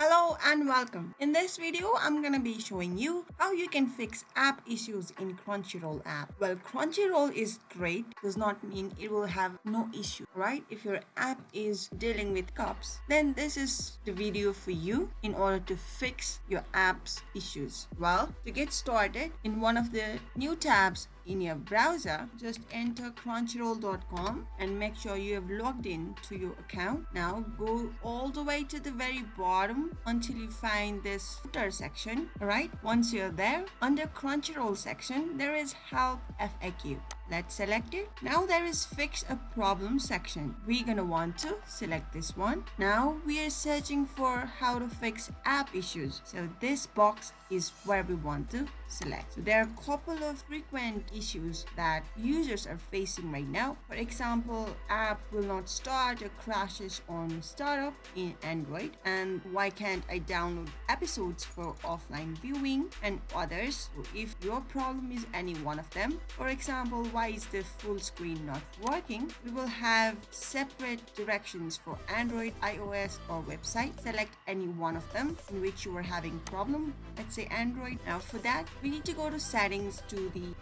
Hello and welcome. In this video, I'm gonna be showing you how you can fix app issues in Crunchyroll app. Well, Crunchyroll is great, does not mean it will have no issue, right? If your app is dealing with cups, then this is the video for you in order to fix your app's issues. Well, to get started, in one of the new tabs in your browser, just enter crunchyroll.com and make sure you have logged in to your account. Now go all the way to the very bottom until you find this footer section. Alright, once you're there, under Crunchyroll section, there is help FAQ. Let's select it. Now there is fix a problem section. We're gonna want to select this one. Now we are searching for how to fix app issues. So this box is where we want to select. So there are a couple of frequent issues that users are facing right now. For example, app will not start or crashes on startup in Android, and why can't I download episodes for offline viewing, and others. So if your problem is any one of them, for example, why is the full screen not working, we will have separate directions for Android, iOS or website. Select any one of them in which you are having problem. Let's say Android. Now for that, we need to go to settings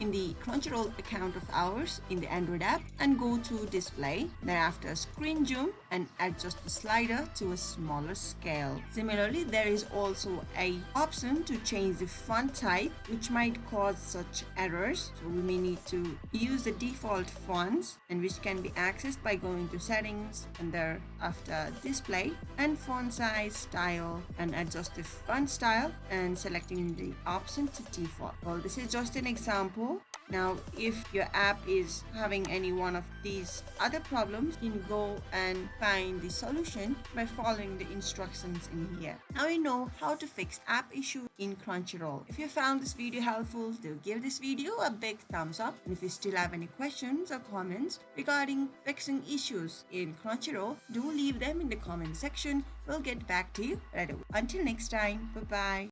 in the Crunchyroll account of ours in the Android app and go to display. Thereafter screen zoom and adjust the slider to a smaller scale. Similarly, there is also a option to change the font type, which might cause such errors. So we may need to use the default fonts, and which can be accessed by going to settings and thereafter display and font size, style, and adjust the font style and selecting the option to default. Well, this is just an example. Now, if your app is having any one of these other problems, you can go and find the solution by following the instructions in here. Now you know how to fix app issue in Crunchyroll. If you found this video helpful, do give this video a big thumbs up. And if you still have any questions or comments regarding fixing issues in Crunchyroll, do leave them in the comment section. We'll get back to you right away. Until next time, bye-bye.